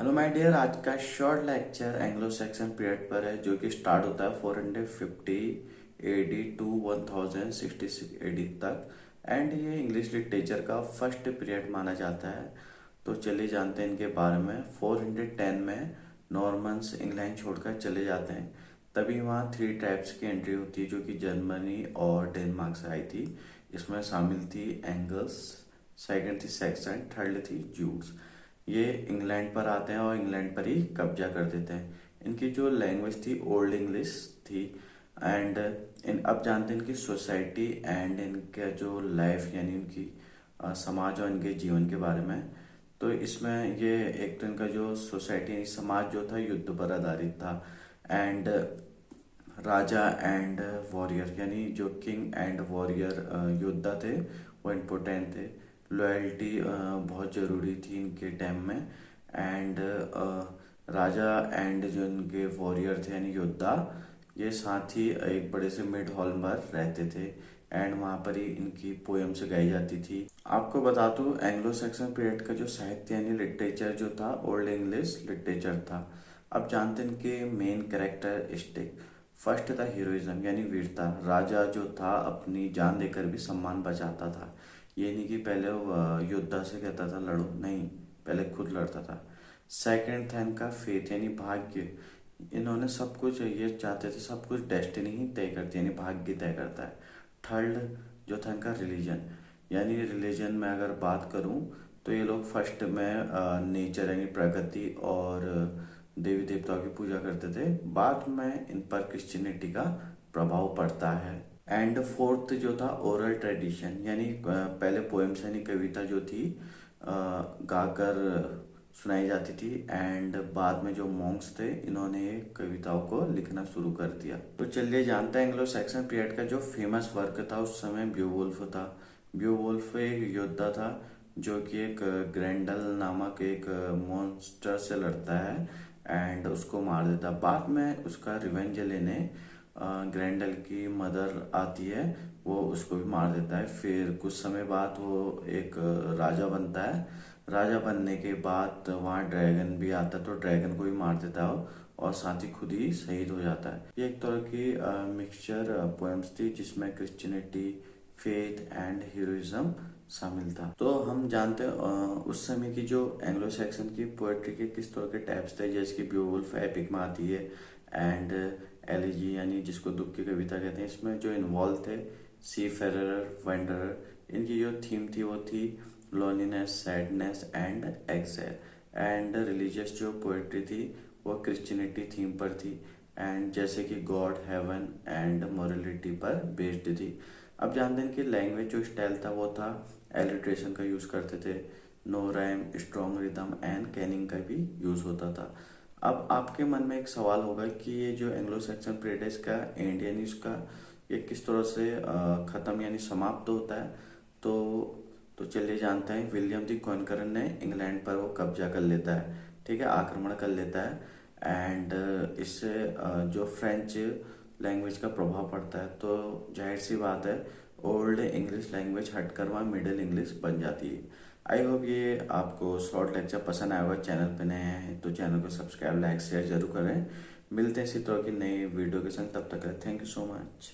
Hello my dear, आज का short lecture Anglo Saxon period पर है जो कि स्टार्ट होता है 450 एडी टू 1066 एडी तक। एंड ये इंग्लिश लिटरेचर का फर्स्ट पीरियड माना जाता है। तो चलिए जानते हैं इनके बारे में। 410 में नॉर्मन्स इंग्लैंड छोड़कर चले जाते हैं। तभी वहाँ 3 ट्राइब्स की एंट्री होती है जो कि जर्मनी और डेनमार्क से आई थी। इसमें शामिल थी एंगल्स, सेकंड थी सैक्सन, थर्ड थी जूट्स। ये इंग्लैंड पर आते हैं और इंग्लैंड पर ही कब्जा कर देते हैं। इनकी जो लैंग्वेज थी ओल्ड इंग्लिश थी। एंड इन अब जानते हैं इनकी सोसाइटी एंड इनका जो लाइफ यानी इनकी समाज और इनके जीवन के बारे में। तो इसमें ये एक तो इनका जो सोसाइटी यानी समाज जो था युद्ध पर आधारित था। एंड राजा एंड वॉरियर यानी जो किंग एंड वॉरियर योद्धा थे वो इम्पोर्टेंट थे। लॉयल्टी बहुत ज़रूरी थी इनके टाइम में। एंड राजा एंड जो इनके वॉरियर थे यानी योद्धा, ये साथ ही एक बड़े से मिड हॉल पर रहते थे। एंड वहाँ पर ही इनकी पोएम्स गाई जाती थी। आपको बता दूँ एंग्लो सैक्सन पीरियड का जो साहित्य यानी लिटरेचर जो था ओल्ड इंग्लिश लिटरेचर था। अब जानते हैं इनके मेन कैरेक्टरिस्टिक। फर्स्ट था हीरोइज्म यानी वीरता। राजा जो था अपनी जान देकर भी सम्मान बचाता था। ये नहीं कि पहले वो योद्धा से कहता था लड़ो, नहीं, पहले खुद लड़ता था। सेकंड था इनका फेथ यानी भाग्य। इन्होंने सब कुछ ये चाहते थे, सब कुछ डेस्टिनी ही तय करती है यानी भाग्य तय करता है। थर्ड जो था इनका रिलीजन यानी रिलीजन में अगर बात करूं तो ये लोग फर्स्ट में नेचर यानी प्रकृति और देवी देवताओं की पूजा करते थे। बाद में इन पर क्रिश्चियनिटी का प्रभाव पड़ता है। एंड फोर्थ जो था ओरल ट्रेडिशन यानी पहले पोएम्स यानी कविता जो थी गाकर सुनाई जाती थी। एंड बाद में जो मॉन्क्स थे इन्होंने कविताओं को लिखना शुरू कर दिया। तो चलिए जानते हैं एंग्लो सैक्सन पीरियड का जो फेमस वर्क था उस समय ब्योवुल्फ था। ब्योवुल्फ एक योद्धा था जो कि एक ग्रैंडल नामक एक मॉन्स्टर से लड़ता है एंड उसको मार देता। बाद में उसका रिवेंज लेने ग्रैंडल की मदर आती है, वो उसको भी मार देता है। फिर कुछ समय बाद वो एक राजा बनता है। राजा बनने के बाद वहाँ ड्रैगन भी आता है तो ड्रैगन को भी मार देता है और साथ ही खुद ही शहीद हो जाता है। ये एक तरह की मिक्सचर पोएम्स थी जिसमें क्रिश्चियनिटी, फेथ एंड हीरोइज्म शामिल था। तो हम जानते हैं उस समय की जो एंग्लो सैक्सन की पोएट्री के किस तरह के टाइप्स थे, जैसे कि ब्योवुल्फ एपिक में आती है। एंड एलिजी यानी जिसको दुख की कविता कहते हैं, इसमें जो इन्वॉल्व थे सी फेरर वेंडरर, इनकी जो थीम थी वो थी loneliness, sadness and excel. And religious जो पोएट्री थी वो क्रिश्चियनिटी थीम पर थी एंड जैसे कि गॉड, हेवन एंड मोरलिटी पर बेस्ड थी। अब जानते हैं कि लैंग्वेज जो स्टाइल था वो था एलिट्रेशन का यूज़ करते थे। No rhyme, strong rhythm and canning का भी यूज़ होता था। अब आपके मन में एक सवाल होगा कि ये जो एंग्लो सैक्सन पीरियड है इसका एंड यानी इसका ये किस तरह से ख़त्म यानी समाप्त होता है। तो चलिए जानते हैं। विलियम दी कॉन्करर ने इंग्लैंड पर वो कब्जा कर लेता है, ठीक है, आक्रमण कर लेता है। एंड इससे जो फ्रेंच लैंग्वेज का प्रभाव पड़ता है तो जाहिर सी बात है ओल्ड इंग्लिश लैंग्वेज हटकर वहाँ मिडिल इंग्लिश बन जाती है। आई होप ये आपको शॉर्ट लेक्चर पसंद आया होगा। चैनल पे नए हैं तो चैनल को सब्सक्राइब, लाइक, शेयर जरूर करें। मिलते हैं इसी तरह की नई वीडियो के संग, तब तक थैंक यू सो मच।